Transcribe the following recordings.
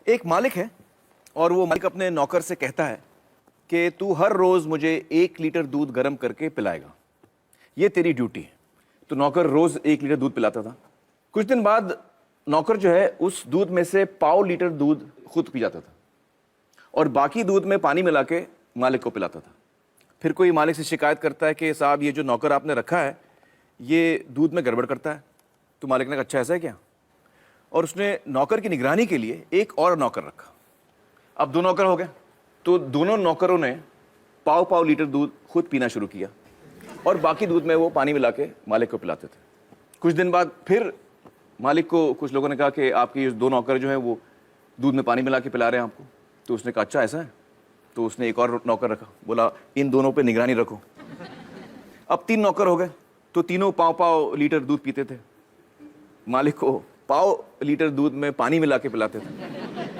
एक मालिक है और वो मालिक अपने नौकर से कहता है कि तू हर रोज मुझे 1 लीटर दूध गर्म करके पिलाएगा, ये तेरी ड्यूटी है। तो नौकर रोज 1 लीटर दूध पिलाता था। कुछ दिन बाद नौकर जो है उस दूध में से 1/4 लीटर दूध खुद पी जाता था और बाकी दूध में पानी मिला के मालिक को पिलाता था। फिर कोई मालिक से शिकायत करता है कि साहब ये जो नौकर आपने रखा है ये दूध में गड़बड़ करता है। तो मालिक ने कहा अच्छा ऐसा है क्या, और उसने नौकर की निगरानी के लिए एक और नौकर रखा। अब 2 नौकर हो गए, तो दोनों नौकरों ने 1/4 लीटर दूध खुद पीना शुरू किया और बाकी दूध में वो पानी मिला के मालिक को पिलाते थे। कुछ दिन बाद फिर मालिक को कुछ लोगों ने कहा कि आपके ये 2 नौकर जो हैं वो दूध में पानी मिला के पिला रहे हैं आपको। तो उसने कहा अच्छा ऐसा है। तो उसने एक और नौकर रखा, बोला इन दोनों पे निगरानी रखो। अब 3 नौकर हो गए, तो तीनों 1/4 लीटर दूध पीते थे, मालिक को 1/4 लीटर दूध में पानी मिला के पिलाते थे।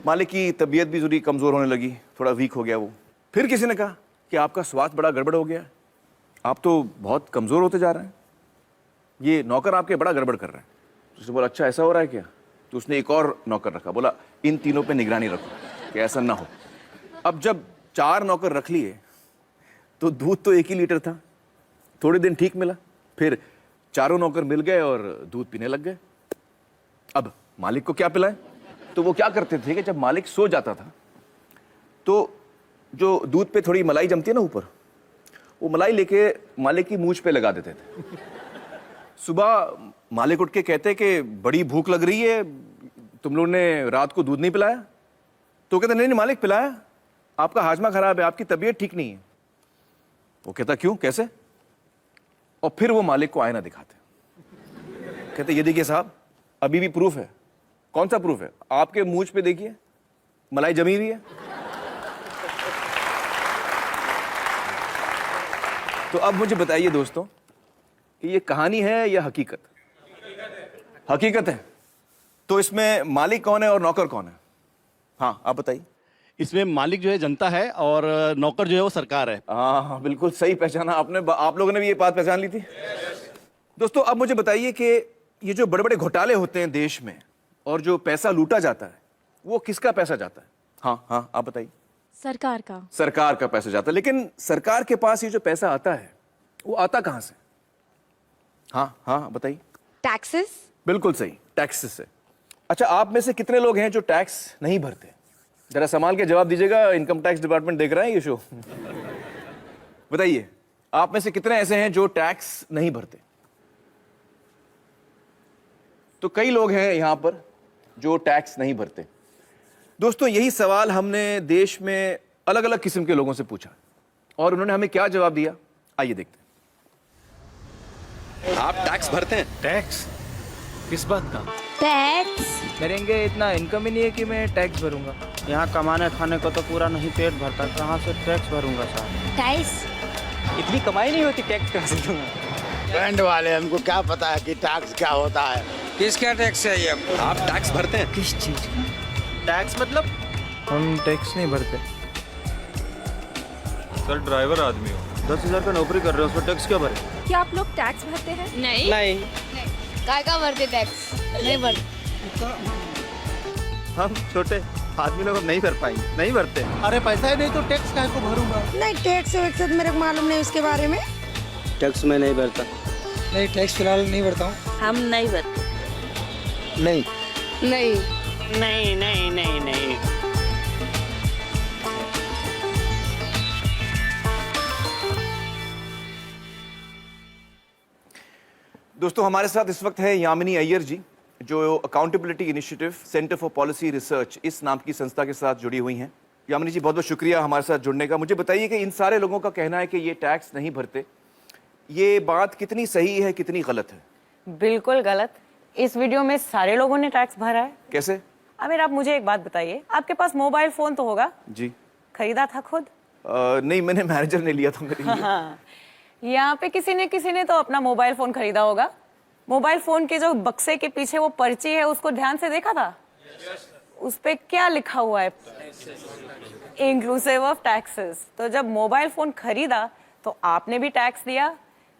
मालिक की तबीयत भी थोड़ी कमज़ोर होने लगी, थोड़ा वीक हो गया वो। फिर किसी ने कहा कि आपका स्वास्थ्य बड़ा गड़बड़ हो गया है, आप तो बहुत कमज़ोर होते जा रहे हैं, ये नौकर आपके बड़ा गड़बड़ कर रहे हैं। तो उसने बोला अच्छा ऐसा हो रहा है क्या। तो उसने एक और नौकर रखा, बोला इन तीनों पे निगरानी रखो कि ऐसा ना हो। अब जब 4 नौकर रख लिए तो दूध तो 1 ही लीटर था। थोड़े दिन ठीक मिला, फिर चारों नौकर मिल गए और दूध पीने लग गए। अब मालिक को क्या पिलाएं। तो वो क्या करते थे कि जब मालिक सो जाता था तो जो दूध पे थोड़ी मलाई जमती है ना ऊपर, वो मलाई लेके मालिक की मूंछ पे लगा देते थे। सुबह मालिक उठ के कहते कि बड़ी भूख लग रही है, तुम लोगों ने रात को दूध नहीं पिलाया। तो कहते नहीं नहीं मालिक पिलाया, आपका हाजमा खराब है, आपकी तबीयत ठीक नहीं है। वो कहता क्यों कैसे। और फिर वो मालिक को आईना दिखाते, कहते ये देखिए साहब अभी भी प्रूफ है। कौन सा प्रूफ है, आपके मूंछ पे देखिए मलाई जमी हुई है। तो अब मुझे बताइए दोस्तों कि ये कहानी है या हकीकत। हकीकत है। तो इसमें मालिक कौन है और नौकर कौन है। हाँ आप बताइए। इसमें मालिक जो है जनता है और नौकर जो है वो सरकार है। हाँ बिल्कुल सही पहचाना आपने। आप लोगों ने भी ये बात पहचान ली थी। दोस्तों अब मुझे बताइए कि ये जो बड़े बड़े घोटाले होते हैं देश में और जो पैसा लूटा जाता है वो किसका पैसा जाता है। हाँ हाँ आप बताइए। सरकार का। सरकार का पैसा जाता है। लेकिन सरकार के पास ये जो पैसा आता है वो आता कहां से। हाँ हाँ बताइए। टैक्सेस। बिल्कुल सही, टैक्सेस से। अच्छा आप में से कितने लोग हैं जो टैक्स नहीं भरते। जरा संभाल के जवाब दीजिएगा, इनकम टैक्स डिपार्टमेंट देख रहा है ये शो। बताइए आप में से कितने ऐसे हैं जो टैक्स नहीं भरते। तो कई लोग हैं यहां पर जो टैक्स नहीं भरते। दोस्तों यही सवाल हमने देश में अलग अलग किस्म के लोगों से पूछा और उन्होंने हमें क्या जवाब दिया, आइए देखते हैं। आप टैक्स भरते हैं? टैक्स किस बात का। टैक्स मेरेंगे इतना इनकम ही नहीं है कि मैं टैक्स भरूंगा। यहाँ कमाने खाने को तो पूरा नहीं पेट भरता, कहाँ से टैक्स भरूंगा साहब। टैक्स इतनी कमाई नहीं होती, टैक्स कहाँ से दूंगा। बैंड वाले हमको क्या पता है कि टैक्स क्या होता है। किसका टैक्स है ये? आप टैक्स भरते हैं? किस चीज का टैक्स मतलब? हम टैक्स नहीं भरते। सर ड्राइवर आदमी हो, 10,000 का नौकरी कर रहे हो, उसमें टैक्स क्या भरे। क्या आप लोग टैक्स भरते हैं। नहीं नहीं काय का भरते टैक्स नहीं भर। हम छोटे आदमी लोग नहीं भर पाएंगे, नहीं भरते। अरे पैसा ही नहीं तो टैक्स काहे को भरूंगा। नहीं टैक्स वैक्स मेरे को मालूम नहीं उसके बारे में। टैक्स में नहीं भरता। नहीं टैक्स फिलहाल नहीं भरता हूँ। हम नहीं भरते। नहीं नहीं नहीं नहीं नहीं नहीं। दोस्तों हमारे साथ इस वक्त है यामिनी अय्यर जी, जो accountability initiative centre for policy research इस नाम की संस्था के साथ जुड़ी हुई हैं। यामिनी जी बहुत बहुत शुक्रिया हमारे साथ जुड़ने का। मुझे बताइए कि इन सारे लोगों का कहना है कि ये टैक्स नहीं भरते, ये बात कितनी सही है कितनी गलत है। बिल्कुल गलत। इस वीडियो में सारे लोगों ने टैक्स भरा है। कैसे। आमिर आप मुझे एक बात बताइए, आपके पास मोबाइल फोन तो होगा। जी। खरीदा था खुद। नहीं मैंने मैनेजर ने लिया था मेरे लिए। हाँ। यहाँ पे किसी ने तो अपना मोबाइल फोन खरीदा होगा। मोबाइल फोन के जो बक्से के पीछे वो पर्ची है उसको ध्यान से देखा था। उस पे क्या लिखा हुआ है, इंक्लूसिव ऑफ टैक्सेस। तो जब मोबाइल फोन खरीदा तो आपने भी टैक्स दिया,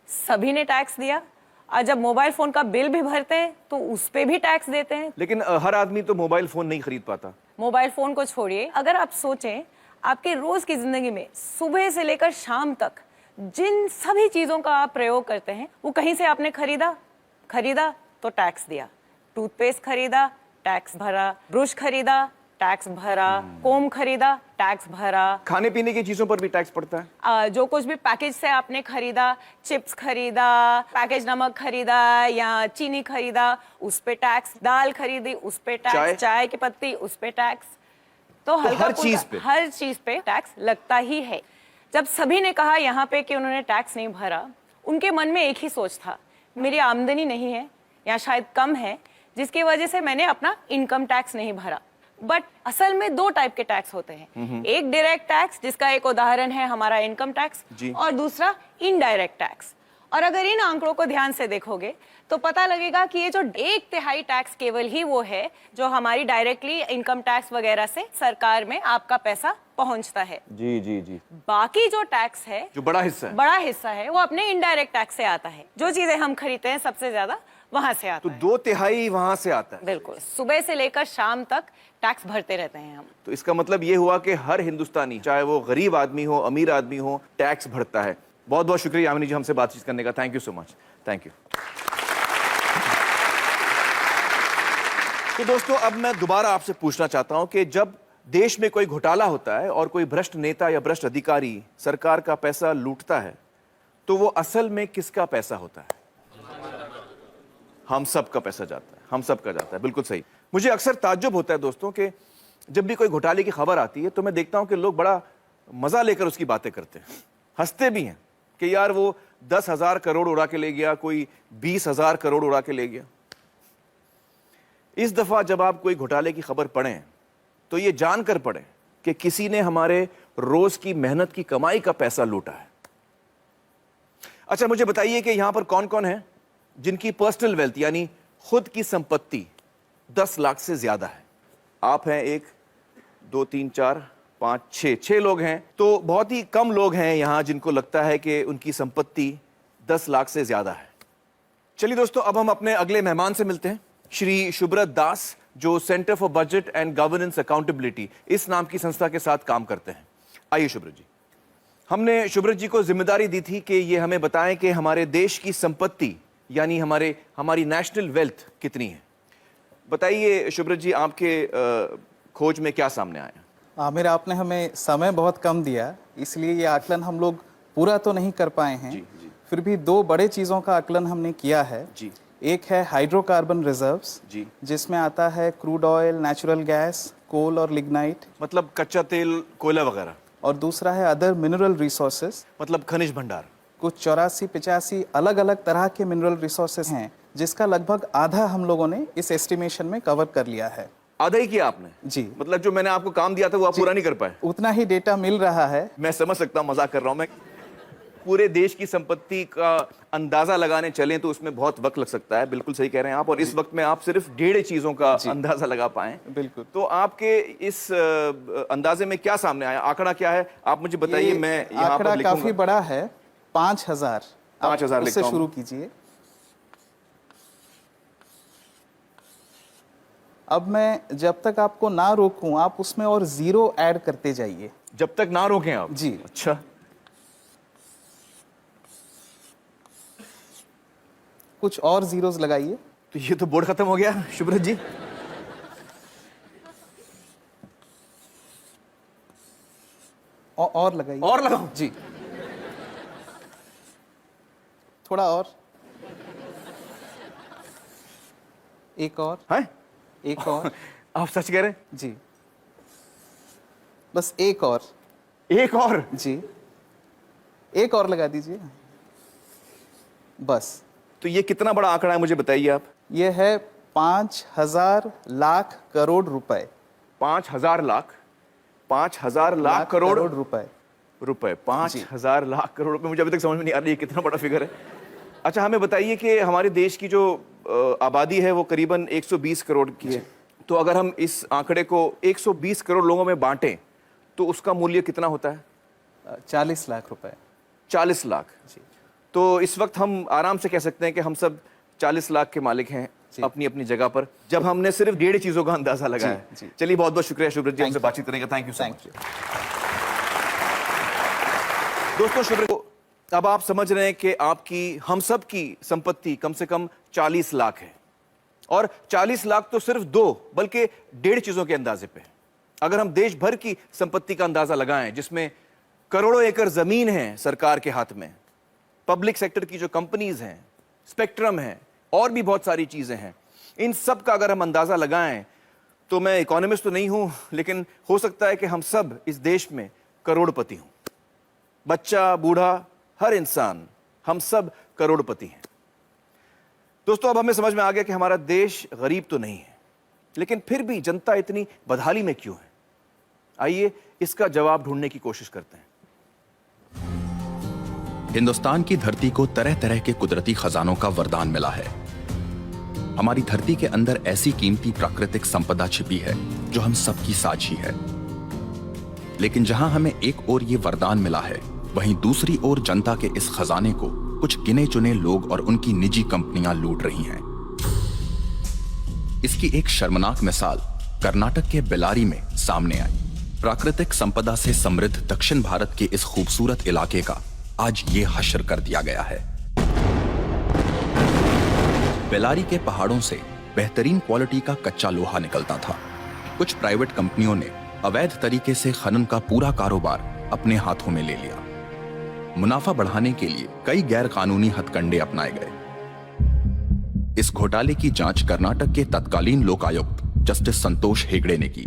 सभी ने टैक्स दिया और जब मोबाइल फोन का बिल भी भरते हैं तो उस पे भी टैक्स देते हैं। लेकिन हर आदमी तो मोबाइल फोन नहीं खरीद पाता। मोबाइल फोन को छोड़िए, अगर आप सोचें आपके रोज की जिंदगी में सुबह से लेकर शाम तक जिन सभी चीजों का आप प्रयोग करते हैं वो कहीं से आपने खरीदा तो टैक्स दिया, टूथपेस्ट खरीदा टैक्स भरा, ब्रश खरीदा टैक्स भरा, कोम खरीदा टैक्स भरा, खाने पीने की चीजों पर भी टैक्स पड़ता है। जो कुछ भी पैकेज से आपने खरीदा, चिप्स खरीदा, पैकेज नमक खरीदा या चीनी खरीदा, उस पे टैक्स, दाल खरीदी उस पे टैक्स, चाय की पत्ती उस पे टैक्स। तो हर चीज पे टैक्स लगता ही है। जब सभी ने कहा यहाँ पे कि उन्होंने टैक्स नहीं भरा, उनके मन में एक ही सोच था, मेरी आमदनी नहीं है या शायद कम है, जिसकी वजह से मैंने अपना इनकम टैक्स नहीं भरा। बट असल में दो टाइप के टैक्स होते हैं, एक डायरेक्ट टैक्स जिसका एक उदाहरण है हमारा इनकम टैक्स, और दूसरा इनडायरेक्ट टैक्स। और अगर इन आंकड़ों को ध्यान से देखोगे तो पता लगेगा कि ये जो 1/3 टैक्स केवल ही वो है जो हमारी डायरेक्टली इनकम टैक्स वगैरह से सरकार में आपका पैसा पहुंचता है। जी जी जी। बाकी जो टैक्स है, जो बड़ा हिस्सा है वो अपने इनडायरेक्ट टैक्स से आता है। जो चीजें हम खरीदते हैं सबसे ज्यादा वहां से आता है। तो 2/3 वहां से आता है। बिल्कुल, सुबह से लेकर शाम तक टैक्स भरते रहते हैं हम। तो इसका मतलब ये हुआ कि हर हिंदुस्तानी, चाहे वो गरीब आदमी हो अमीर आदमी हो, टैक्स भरता है। बहुत बहुत शुक्रिया यामिनी जी हमसे बातचीत करने का। Thank you so much. Thank you. तो दोस्तों अब मैं दोबारा आपसे पूछना चाहता हूं कि जब देश में कोई घोटाला होता है और कोई भ्रष्ट नेता या भ्रष्ट अधिकारी सरकार का पैसा लूटता है तो वो असल में किसका पैसा होता है? हम सब का पैसा जाता है, हम सब का जाता है। बिल्कुल सही। मुझे अक्सर ताज्जुब होता है दोस्तों कि जब भी कोई घोटाले की खबर आती है तो मैं देखता हूं कि लोग बड़ा मजा लेकर उसकी बातें करते हैं, हंसते भी हैं कि यार वो 10,000 करोड़ उड़ा के ले गया, कोई 20,000 करोड़ उड़ा के ले गया। इस दफा जब आप कोई घोटाले की खबर पढ़ें तो ये जानकर पढ़ें कि किसी ने हमारे रोज की मेहनत की कमाई का पैसा लूटा है। अच्छा मुझे बताइए कि यहां पर कौन कौन है जिनकी पर्सनल वेल्थ यानी खुद की संपत्ति 10 लाख से ज्यादा है? आप हैं 1 2 3 4 5 6 लोग हैं। तो बहुत ही कम लोग हैं यहां जिनको लगता है कि उनकी संपत्ति 10 लाख से ज्यादा है। चलिए दोस्तों अब हम अपने अगले मेहमान से मिलते हैं, श्री शुभ्रत दास, जो centre for budget and governance accountability इस नाम की संस्था के साथ काम करते हैं। आइए शुभ्रत जी। हमने शुभ्रत जी को जिम्मेदारी दी थी कि ये हमें बताएं कि हमारे देश की संपत्ति यानी हमारी नेशनल वेल्थ कितनी है। बताइए शुभ्रत जी, आपके खोज में क्या सामने आया? आमिर, आपने हमें समय बहुत कम दिया, इसलिए ये आकलन हम लोग पूरा तो नहीं कर पाए हैं। जी। फिर भी 2 बड़े चीज़ों का आकलन हमने किया है। जी। एक है हाइड्रोकार्बन रिजर्व्स, जी, जिसमें आता है क्रूड ऑयल, नेचुरल गैस, कोल और लिग्नाइट, मतलब कच्चा तेल, कोयला वगैरह। और दूसरा है अदर मिनरल रिसोर्सेज, मतलब खनिज भंडार। कुछ 84-85 अलग अलग तरह के मिनरल रिसोर्सेज हैं जिसका लगभग आधा हम लोगों ने इस एस्टिमेशन में कवर कर लिया है। आधा ही किया आपने? जी। मतलब जो मैंने आपको काम दिया था वो आप पूरा नहीं कर पाए? उतना ही डेटा मिल रहा है। मैं समझ सकता हूँ, मजाक कर रहा हूँ मैं। पूरे देश की संपत्ति का अंदाजा लगाने चलें तो उसमें बहुत वक्त लग सकता है। बिल्कुल सही कह रहे हैं आप। और इस वक्त में आप सिर्फ 1.5 चीजों का अंदाजा लगा पाए। बिल्कुल। तो आपके इस अंदाजे में क्या सामने आया? आंकड़ा क्या है आप मुझे बताइए। मैं यहाँ पर लिखूंगा। काफी बड़ा है, 5,000। 5,000 से शुरू कीजिए। अब मैं जब तक आपको ना रोकूं आप उसमें और 0 ऐड करते जाइए। जब तक ना रोकें आप? जी। अच्छा, कुछ और जीरोस लगाइए। तो ये तो बोर्ड खत्म हो गया शुभ्रत जी। और लगाइए। और लगाओ जी, थोड़ा और, एक और है? एक और। आप सच कह रहे हैं? जी, बस एक और। एक और? जी, एक और लगा दीजिए बस। तो ये कितना बड़ा आंकड़ा है मुझे बताइए आप। ये है 5,000 लाख करोड़ रुपए। 5,000 लाख? 5,000 लाख करोड़ रुपए? 5,000 लाख करोड़ रुपए। मुझे अभी तक समझ में नहीं आ रही है कितना बड़ा फिगर है। अच्छा हमें बताइए कि हमारे देश की जो आबादी है वो करीबन 120 करोड़ की है। तो अगर हम इस आंकड़े को 120 करोड़ लोगों में बांटें तो उसका मूल्य कितना होता है? 40 लाख रुपए। 40 लाख। जी। तो इस वक्त हम आराम से कह सकते हैं कि हम सब 40 लाख के मालिक हैं अपनी अपनी जगह पर, जब हमने सिर्फ 1.5 चीजों का अंदाजा लगाया। चलिए, बहुत बहुत शुक्रिया शुभ्रत जी हमसे बातचीत करने का। Thank you so much. दोस्तों, शुभ्रत, अब आप समझ रहे हैं कि आपकी, हम सब की संपत्ति कम से कम 40 लाख है, और 40 लाख तो सिर्फ 2 बल्कि 1.5 चीजों के अंदाजे पे। अगर हम देश भर की संपत्ति का अंदाजा लगाएं, जिसमें करोड़ों एकड़ जमीन है सरकार के हाथ में, पब्लिक सेक्टर की जो कंपनीज हैं, स्पेक्ट्रम है, और भी बहुत सारी चीजें हैं, इन सब का अगर हम अंदाजा लगाएं, तो मैं इकोनॉमिस्ट तो नहीं हूं, लेकिन हो सकता है कि हम सब इस देश में करोड़पति हों। बच्चा, बूढ़ा, हर इंसान, हम सब करोड़पति हैं। दोस्तों, अब हमें समझ में आ गया कि हमारा देश गरीब तो नहीं है, लेकिन फिर भी जनता इतनी बदहाली में क्यों है? आइए इसका जवाब ढूंढने की कोशिश करते हैं। हिंदुस्तान की धरती को तरह तरह के कुदरती खजानों का वरदान मिला है। हमारी धरती के अंदर ऐसी कीमती प्राकृतिक संपदा छिपी है जो हम सबकी साझी है। लेकिन जहां हमें एक ओर ये वरदान मिला है, वहीं दूसरी ओर जनता के इस खजाने को कुछ गिने चुने लोग और उनकी निजी कंपनियां लूट रही हैं। इसकी एक शर्मनाक मिसाल कर्नाटक के बेलारी में सामने आई। प्राकृतिक संपदा से समृद्ध दक्षिण भारत के इस खूबसूरत इलाके का आज ये हश्र कर दिया गया है। बेलारी के पहाड़ों से बेहतरीन क्वालिटी का कच्चा लोहा निकलता था। कुछ प्राइवेट कंपनियों ने अवैध तरीके से खनन का पूरा कारोबार अपने हाथों में ले लिया। मुनाफा बढ़ाने के लिए कई गैर कानूनी हथकंडे अपनाए गए। इस घोटाले की जांच कर्नाटक के तत्कालीन लोकायुक्त जस्टिस संतोष हेगड़े ने की।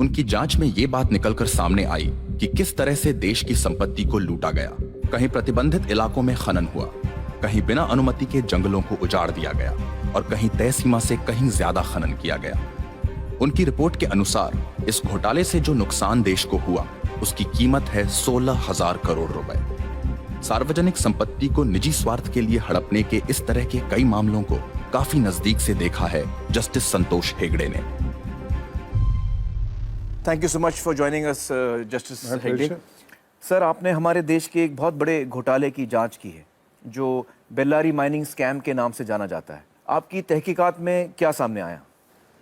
उनकी जांच में यह बात निकलकर सामने आई कि किस तरह से देश की संपत्ति को लूटा गया। कहीं प्रतिबंधित इलाकों में खनन हुआ, कहीं बिना अनुमति के जंगलों को उजाड़ दिया गया, और कहीं तय सीमा से कहीं ज्यादा खनन किया गया। उनकी रिपोर्ट के अनुसार इस घोटाले से जो नुकसान देश को हुआ, उसकी कीमत है 16,000 करोड़ रुपए। सार्वजनिक संपत्ति को निजी स्वार्थ के लिए हड़पने के इस तरह के कई मामलों को काफी नजदीक से देखा है जस्टिस संतोष हेगड़े ने। Thank you so much for joining us justice Hegde. Sir, आपने हमारे देश के एक बहुत बड़े घोटाले की जांच की है, जो बेल्लारी माइनिंग स्कैम के नाम से जाना जाता है। आपकी तहकीकात में क्या सामने आया?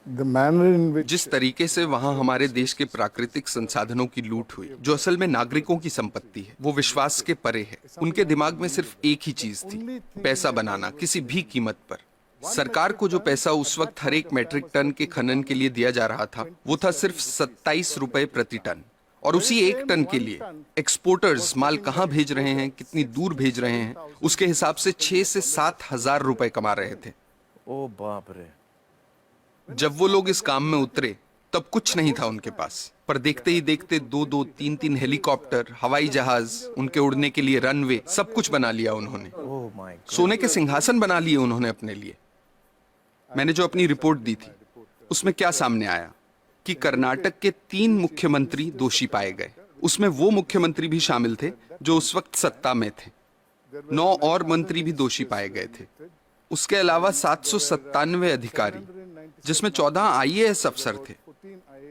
जिस तरीके से वहाँ हमारे देश के प्राकृतिक संसाधनों की लूट हुई, जो असल में नागरिकों की संपत्ति है, वो विश्वास के परे है। उनके दिमाग में सिर्फ एक ही चीज थी, पैसा बनाना किसी भी कीमत पर। सरकार को जो पैसा उस वक्त हर एक मैट्रिक टन के खनन के लिए दिया जा रहा था, वो था सिर्फ 27 रुपए प्रति टन। और उसी एक टन के लिए एक्सपोर्टर्स माल कहाँ भेज रहे हैं, कितनी दूर भेज रहे हैं, उसके हिसाब से 6 से 7 हजार रुपए कमा रहे थे। ओ बाप रे। जब वो लोग इस काम में उतरे, तब कुछ नहीं था उनके पास, पर देखते ही देखते 2-2, 3-3 हेलीकॉप्टर, हवाई जहाज, उनके उड़ने के लिए रनवे, सब कुछ बना लिया उन्होंने। सोने के सिंहासन बना लिए उन्होंने अपने लिए। मैंने जो अपनी रिपोर्ट दी थी, उसमें क्या सामने आया कि कर्नाटक के 3 मुख्यमंत्री दोषी पाए गए। उसमें वो मुख्यमंत्री भी शामिल थे जो उस वक्त सत्ता में थे। 9 और मंत्री भी दोषी पाए गए थे। उसके अलावा 797 अधिकारी, जिसमें 14 IAS अफसर थे,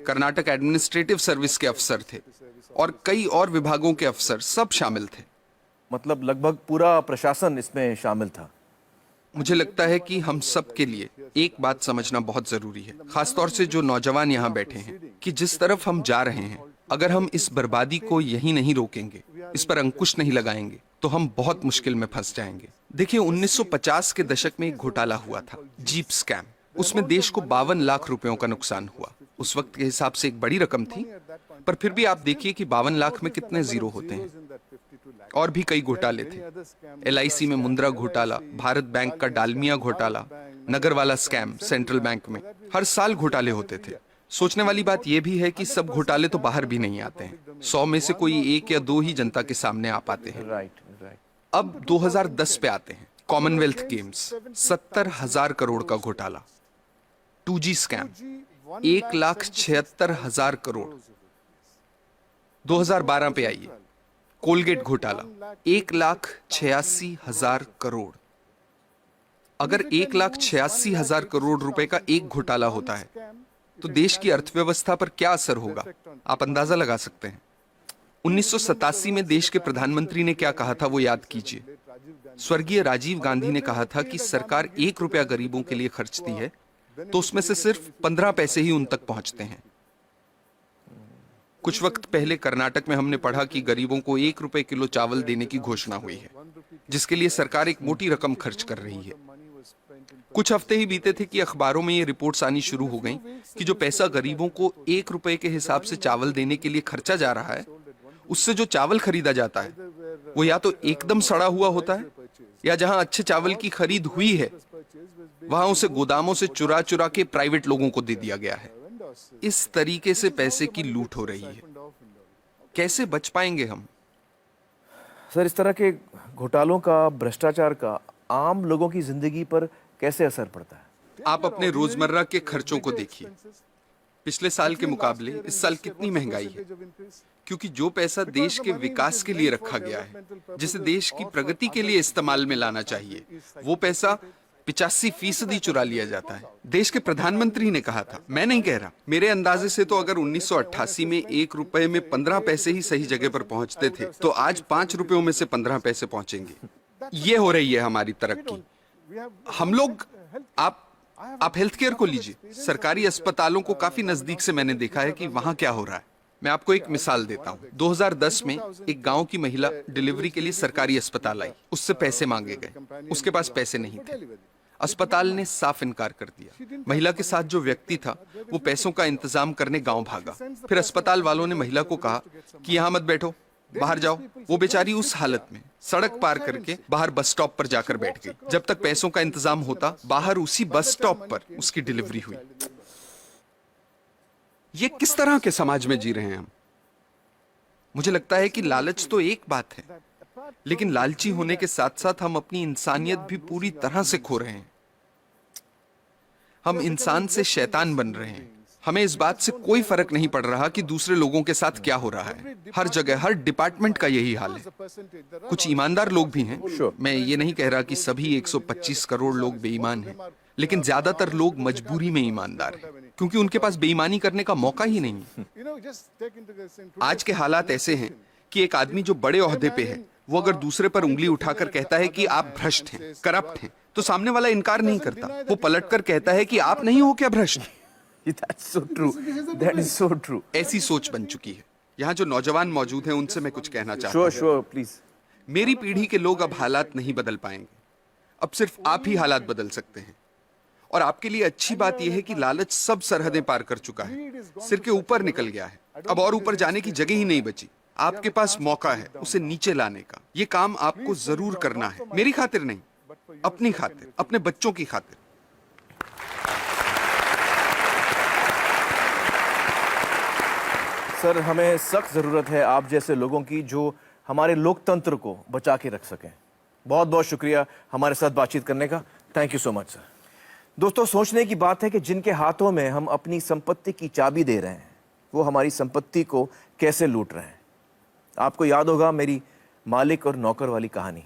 कर्नाटक एडमिनिस्ट्रेटिव सर्विस के अफसर थे, और कई और विभागों के अफसर, सब शामिल थे। मतलब लगभग पूरा प्रशासन इसमें शामिल था। मुझे लगता है कि हम सब के लिए एक बात समझना बहुत जरूरी है, खासतौर से जो नौजवान यहाँ बैठे हैं, कि जिस तरफ हम जा रहे हैं, अगर हम इस बर्बादी को यहीं नहीं रोकेंगे, इस पर अंकुश नहीं लगाएंगे, तो हम बहुत मुश्किल में फंस जाएंगे। देखिए, 1950 के दशक में एक घोटाला हुआ था, जीप स्कैम। उसमें देश को 52 लाख रुपयों का नुकसान हुआ। उस वक्त के हिसाब से एक बड़ी रकम थी, पर फिर भी आप देखिए कि 52 लाख में कितने जीरो होते हैं। और भी कई घोटाले थे। LIC में मुंद्रा घोटाला, भारत बैंक का डालमिया घोटाला, नगर वाला स्कैम सेंट्रल बैंक में। हर साल घोटाले होते थे। सोचने वाली बात यह भी है कि सब घोटाले तो बाहर भी नहीं आते हैं। 100 में से कोई 1 या 2 ही जनता के सामने आ पाते हैं। अब 2010 पे आते हैं। कॉमनवेल्थ गेम्स, 70,000 करोड़ का घोटाला। 2G scam, 1,76,000 crore. 2012 पे आइए, कोलगेट घोटाला, 1,86,000 करोड़। अगर 1,86,000 करोड़ रुपए का एक घोटाला होता है, तो देश की अर्थव्यवस्था पर क्या असर होगा, आप अंदाजा लगा सकते हैं। 1987 में देश के प्रधानमंत्री ने क्या कहा था, वो याद कीजिए। स्वर्गीय राजीव गांधी ने कहा था कि सरकार 1 रुपया गरीबों के लिए खर्चती है तो उसमें से सिर्फ 15 पैसे ही उन तक पहुंचते हैं। कुछ वक्त पहले कर्नाटक में हमने पढ़ा कि गरीबों को 1 रुपए किलो चावल देने की घोषणा हुई है, जिसके लिए सरकार एक मोटी रकम खर्च कर रही है। कुछ हफ्ते ही बीते थे कि अखबारों में ये रिपोर्ट्स आनी शुरू हो गईं कि जो पैसा गरीबों को 1 रुपए के हिसाब से चावल देने के लिए खर्चा जा रहा है, उससे जो चावल खरीदा जाता है वो या तो एकदम सड़ा हुआ होता है, या जहां अच्छे चावल की खरीद हुई है वहां उसे गोदामों से चुरा चुरा के प्राइवेट लोगों को दे दिया गया है। इस तरीके से पैसे की लूट हो रही है। कैसे बच पाएंगे हम? सर, इस तरह के घोटालों का, भ्रष्टाचार का आम लोगों की जिंदगी पर कैसे असर पड़ता है? आप अपने रोजमर्रा के खर्चों को देखिए। पिछले साल के मुकाबले इस साल कितनी महंगाई है, क्योंकि जो पैसा देश के विकास के लिए रखा गया है, जिसे देश की प्रगति के लिए इस्तेमाल में लाना चाहिए, वो पैसा 85% चुरा लिया जाता है। देश के प्रधानमंत्री ने कहा था, मैं नहीं कह रहा, मेरे अंदाजे से तो अगर 1988 में 1 रुपए में 15 पैसे ही सही जगह पर पहुंचते थे, तो आज 5 रुपयों में से 15 पैसे पहुंचेंगे। ये हो रही है हमारी तरक्की। हम लोग, आप हेल्थ केयर को लीजिए, सरकारी अस्पतालों को काफी नजदीक से मैंने देखा है कि वहां क्या हो रहा है। मैं आपको एक मिसाल देता हूं। 2010 में एक गांव की महिला डिलीवरी के लिए सरकारी अस्पताल आई, उससे पैसे मांगे गए, उसके पास पैसे नहीं थे। अस्पताल ने साफ इनकार कर दिया। महिला के साथ जो व्यक्ति था वो पैसों का इंतजाम करने गांव भागा। फिर अस्पताल वालों ने महिला को कहा कि यहां मत बैठो, बाहर जाओ। वो बेचारी उस हालत में सड़क पार करके बाहर बस स्टॉप पर जाकर बैठ गई। जब तक पैसों का इंतजाम होता, बाहर उसी बस स्टॉप पर उसकी डिलीवरी हुई। ये किस तरह के समाज में जी रहे हैं हम? मुझे लगता है कि लालच तो एक बात है, लेकिन लालची होने के साथ साथ हम अपनी इंसानियत भी पूरी तरह से खो रहे हैं। हम इंसान से शैतान बन रहे हैं। हमें इस बात से कोई फर्क नहीं पड़ रहा कि दूसरे लोगों के साथ क्या हो रहा है। हर जगह, हर डिपार्टमेंट का यही हाल है। कुछ ईमानदार लोग भी हैं। मैं ये नहीं कह रहा कि सभी 125 करोड़ लोग बेईमान हैं, लेकिन ज्यादातर लोग मजबूरी में ईमानदार हैं, क्योंकि उनके पास बेईमानी करने का मौका ही नहीं। आज के हालात ऐसे हैं कि एक आदमी जो बड़े ओहदे पे है, वो अगर दूसरे पर उंगली उठाकर कहता है कि आप भ्रष्ट हैं, करप्ट हैं, तो सामने वाला इनकार नहीं करता। वो पलटकर कहता है कि आप नहीं हो क्या भ्रष्ट? That's so true. That is so true. ऐसी सोच बन चुकी है। यहाँ जो नौजवान मौजूद हैं उनसे मैं कुछ कहना चाहता हूँ। Sure, please. मेरी पीढ़ी के लोग अब हालात नहीं बदल पाएंगे। अब सिर्फ आप ही हालात बदल सकते हैं। और आपके लिए अच्छी बात यह है कि लालच सब सरहदें पार कर चुका है, सिर के ऊपर निकल गया है। अब और ऊपर जाने की जगह ही नहीं बची। आपके पास मौका है उसे नीचे लाने का। ये काम आपको जरूर करना है, मेरी खातिर नहीं, अपनी खातिर, अपने बच्चों की खातिर। सर, हमें सख्त जरूरत है आप जैसे लोगों की जो हमारे लोकतंत्र को बचा के रख सकें। बहुत बहुत शुक्रिया हमारे साथ बातचीत करने का। Thank you so much sir. दोस्तों, सोचने की बात है कि जिनके हाथों में हम अपनी संपत्ति की चाबी दे रहे हैं, वो हमारी संपत्ति को कैसे लूट रहे हैं। आपको याद होगा मेरी मालिक और नौकर वाली कहानी।